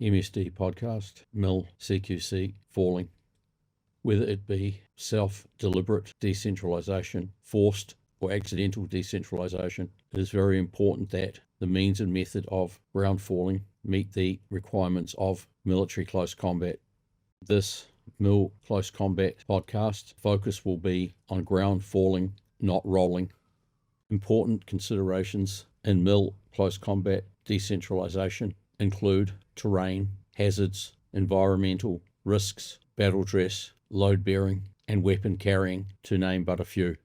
MSD podcast, mill CQC falling. Whether it be self-deliberate decentralisation, forced or accidental decentralisation, it is very important that the means and method of ground falling meet the requirements of military close combat. This mill close combat podcast focus will be on ground falling, not rolling. Important considerations in mill close combat decentralisation include terrain, hazards, environmental risks, battle dress, load bearing, and weapon carrying, to name but a few.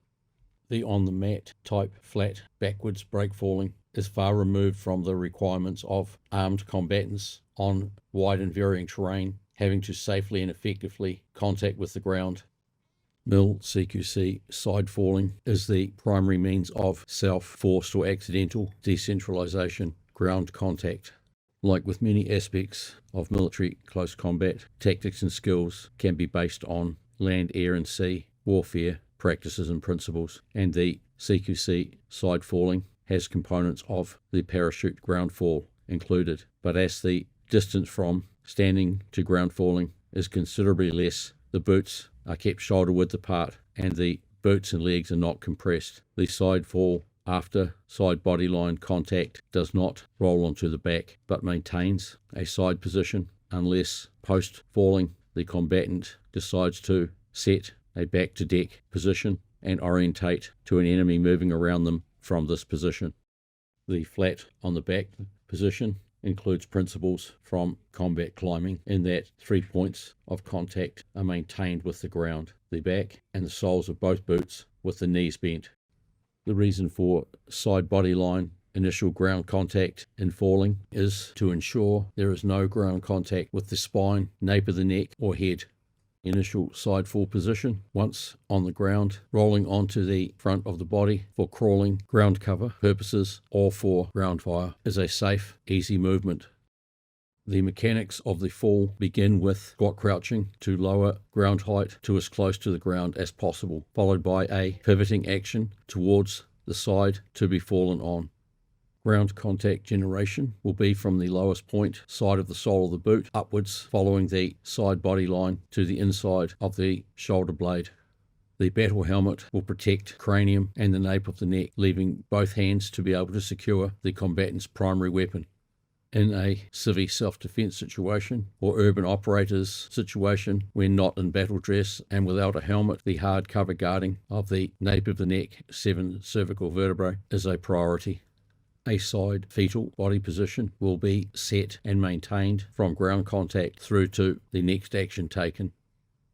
The on-the-mat type flat backwards break falling is far removed from the requirements of armed combatants on wide and varying terrain, having to safely and effectively contact with the ground. Mill CQC side falling is the primary means of self-forced or accidental decentralisation ground contact. Like with many aspects of military close combat, tactics and skills can be based on land, air and sea warfare practices and principles, and the CQC side falling has components of the parachute ground fall included, but as the distance from standing to ground falling is considerably less, the boots are kept shoulder width apart and the boots and legs are not compressed. The side fall after side body line contact does not roll onto the back but maintains a side position unless post falling the combatant decides to set a back to deck position and orientate to an enemy moving around them from this position. The flat on the back position includes principles from combat climbing in that 3 points of contact are maintained with the ground, the back and the soles of both boots with the knees bent. The reason for side body line initial ground contact in falling is to ensure there is no ground contact with the spine, nape of the neck or head. Initial side fall position, once on the ground, rolling onto the front of the body for crawling, ground cover purposes or for ground fire, is a safe, easy movement. The mechanics of the fall begin with squat crouching to lower ground height to as close to the ground as possible, followed by a pivoting action towards the side to be fallen on. Ground contact generation will be from the lowest point, side of the sole of the boot, upwards, following the side body line to the inside of the shoulder blade. The battle helmet will protect cranium and the nape of the neck, leaving both hands to be able to secure the combatant's primary weapon. In a civvy self-defense situation or urban operators situation when not in battle dress and without a helmet, the hard cover guarding of the nape of the neck, 7 cervical vertebrae, is a priority. A side fetal body position will be set and maintained from ground contact through to the next action taken.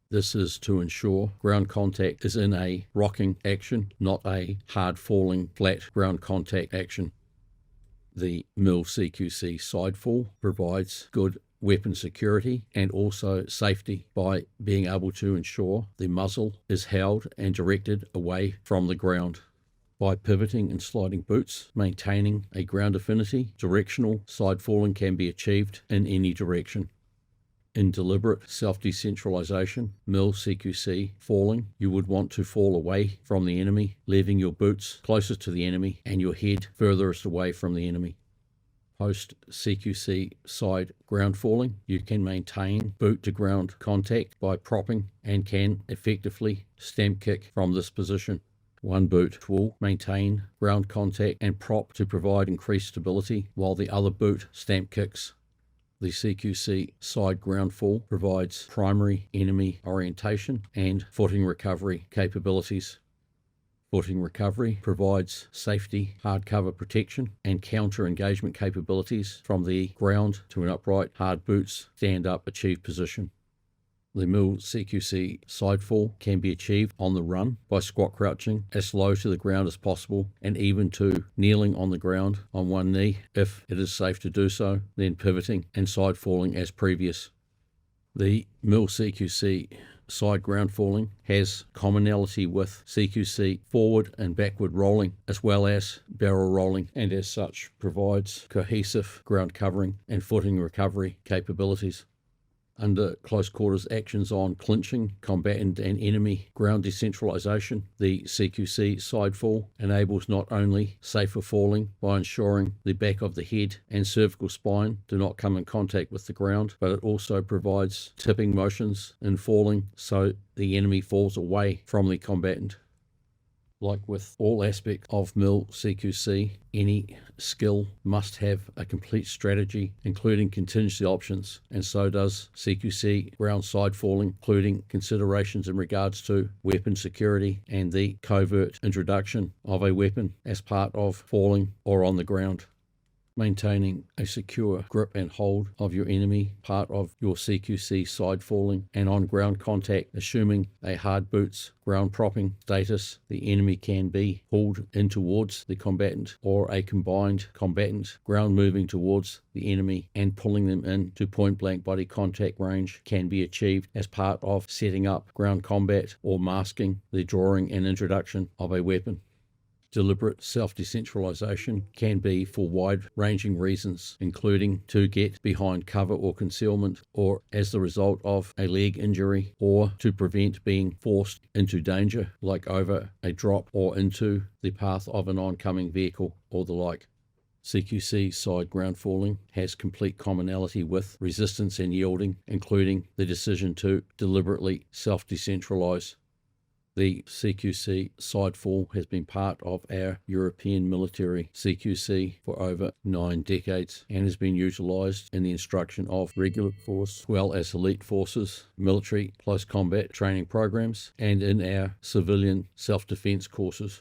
This is to ensure ground contact is in a rocking action, not a hard falling flat ground contact action. The mill CQC side fall provides good weapon security and also safety by being able to ensure the muzzle is held and directed away from the ground. By pivoting and sliding boots, maintaining a ground affinity, directional side falling can be achieved in any direction. In deliberate self-decentralisation, mill CQC falling, you would want to fall away from the enemy, leaving your boots closest to the enemy and your head furthest away from the enemy. Post CQC side ground falling, you can maintain boot to ground contact by propping and can effectively stamp kick from this position. One boot will maintain ground contact and prop to provide increased stability, while the other boot stamp kicks. The CQC side ground fall provides primary enemy orientation and footing recovery capabilities. Footing recovery provides safety, hard cover protection, and counter engagement capabilities from the ground to an upright, hard boots, stand up, achieve position. The mill CQC side fall can be achieved on the run by squat crouching as low to the ground as possible and even to kneeling on the ground on one knee if it is safe to do so, then pivoting and side falling as previous. The mill CQC side ground falling has commonality with CQC forward and backward rolling as well as barrel rolling, and as such provides cohesive ground covering and footing recovery capabilities. under close quarters actions on clinching, combatant and enemy ground decentralization. The CQC side fall enables not only safer falling by ensuring the back of the head and cervical spine do not come in contact with the ground, but it also provides tipping motions in falling so the enemy falls away from the combatant. Like with all aspects of MIL CQC, any skill must have a complete strategy, including contingency options, and so does CQC ground side falling, including considerations in regards to weapon security and the covert introduction of a weapon as part of falling or on the ground. Maintaining a secure grip and hold of your enemy, part of your CQC side falling and on ground contact, assuming a hard boots ground propping status, the enemy can be pulled in towards the combatant or a combined combatant ground moving towards the enemy and pulling them in to point blank body contact range can be achieved as part of setting up ground combat or masking the drawing and introduction of a weapon. Deliberate self-decentralization can be for wide-ranging reasons, including to get behind cover or concealment, or as the result of a leg injury, or to prevent being forced into danger, like over a drop or into the path of an oncoming vehicle, or the like. CQC side ground falling has complete commonality with resistance and yielding, including the decision to deliberately self-decentralize. The CQC side fall has been part of our European military CQC for over 9 decades and has been utilised in the instruction of regular force, as well as elite forces, military close combat training programs, and in our civilian self-defence courses.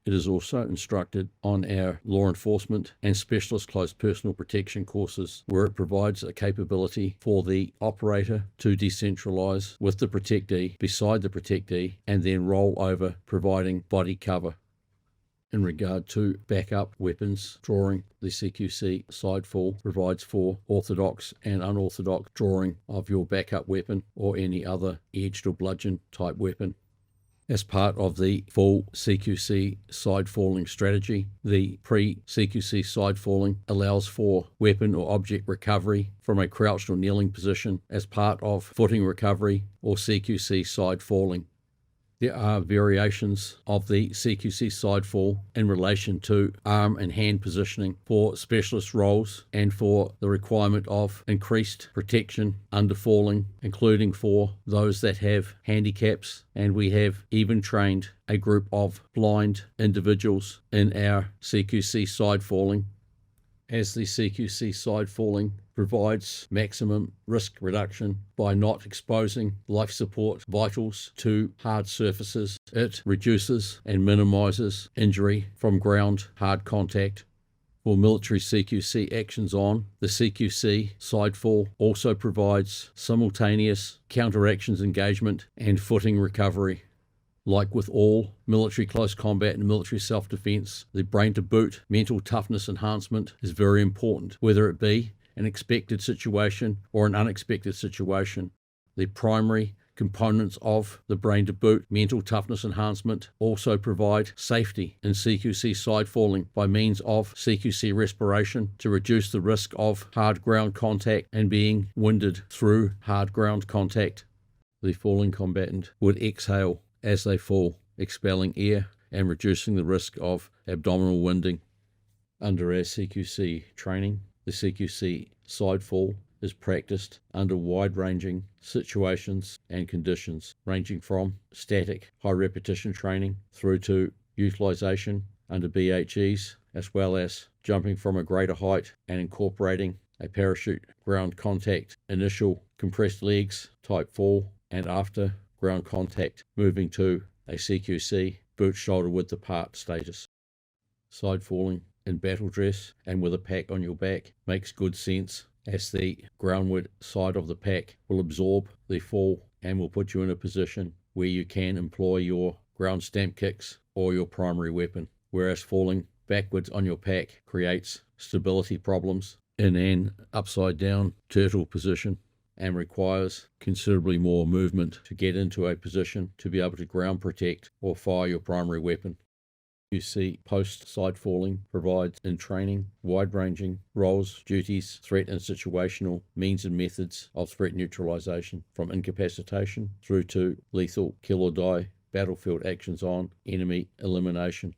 It is also instructed on our law enforcement and specialist close personal protection courses, where it provides a capability for the operator to decentralize with the protectee beside the protectee and then roll over, providing body cover. In regard to backup weapons drawing, the CQC side fall provides for orthodox and unorthodox drawing of your backup weapon or any other edged or bludgeon type weapon. As part of the full CQC side falling strategy, the pre-CQC side falling allows for weapon or object recovery from a crouched or kneeling position as part of footing recovery or CQC side falling. There are variations of the CQC side fall in relation to arm and hand positioning for specialist roles and for the requirement of increased protection under falling, including for those that have handicaps, and we have even trained a group of blind individuals in our CQC side falling, as the CQC side falling provides maximum risk reduction by not exposing life support vitals to hard surfaces. It reduces and minimizes injury from ground hard contact. For military CQC actions on, the CQC side fall also provides simultaneous counteractions engagement and footing recovery. Like with all military close combat and military self-defense, the brain to boot mental toughness enhancement is very important, whether it be an expected situation or an unexpected situation. The primary components of the brain to boot mental toughness enhancement also provide safety in CQC side falling by means of CQC respiration to reduce the risk of hard ground contact and being winded through hard ground contact. The falling combatant would exhale as they fall, expelling air and reducing the risk of abdominal winding. Under our CQC training, the CQC side fall is practiced under wide-ranging situations and conditions, ranging from static high repetition training through to utilization under BHEs, as well as jumping from a greater height and incorporating a parachute ground contact, initial compressed legs type fall, and after ground contact moving to a CQC boot shoulder width apart status. Side falling in battle dress and with a pack on your back makes good sense, as the groundward side of the pack will absorb the fall and will put you in a position where you can employ your ground stamp kicks or your primary weapon, whereas falling backwards on your pack creates stability problems in an upside down turtle position and requires considerably more movement to get into a position to be able to ground protect or fire your primary weapon. CQC post-side falling provides in training wide-ranging roles, duties, threat and situational means and methods of threat neutralization, from incapacitation through to lethal kill or die battlefield actions on enemy elimination.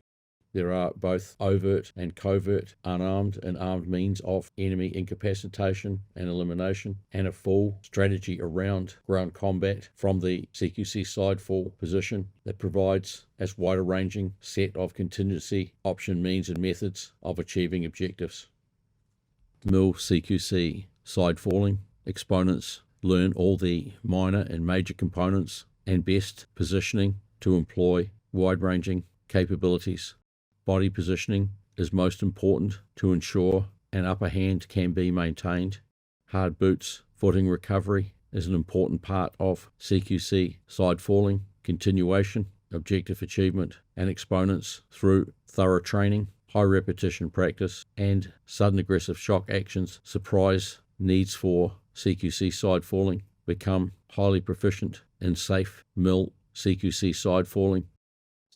There are both overt and covert, unarmed and armed means of enemy incapacitation and elimination, and a full strategy around ground combat from the CQC sidefall position that provides as wide a ranging set of contingency option means and methods of achieving objectives. MIL CQC sidefalling exponents learn all the minor and major components and best positioning to employ wide-ranging capabilities. Body positioning is most important to ensure an upper hand can be maintained. Hard boots, footing recovery is an important part of CQC sidefalling, continuation, objective achievement, and exponents through thorough training, high repetition practice, and sudden aggressive shock actions. Surprise needs for CQC sidefalling become highly proficient in safe MIL CQC sidefalling.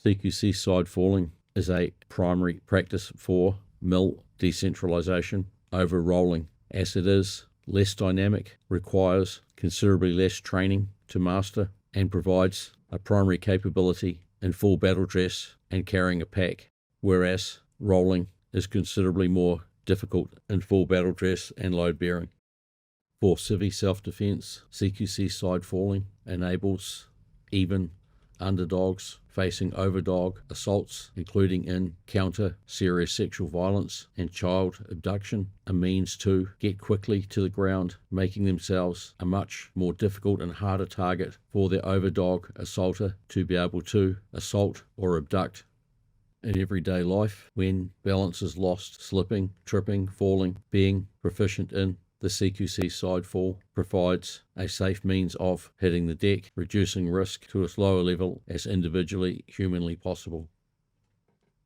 CQC sidefalling is a primary practice for MIL decentralization over rolling, as it is less dynamic, requires considerably less training to master, and provides a primary capability in full battle dress and carrying a pack, whereas rolling is considerably more difficult in full battle dress and load bearing. For civvy self-defense, CQC sidefalling enables even underdogs facing overdog assaults, including in counter serious sexual violence and child abduction, a means to get quickly to the ground, making themselves a much more difficult and harder target for their overdog assaulter to be able to assault or abduct. In everyday life, when balance is lost, slipping, tripping, falling, being proficient in the CQC sidefall provides a safe means of hitting the deck, reducing risk to as low a level as individually humanly possible.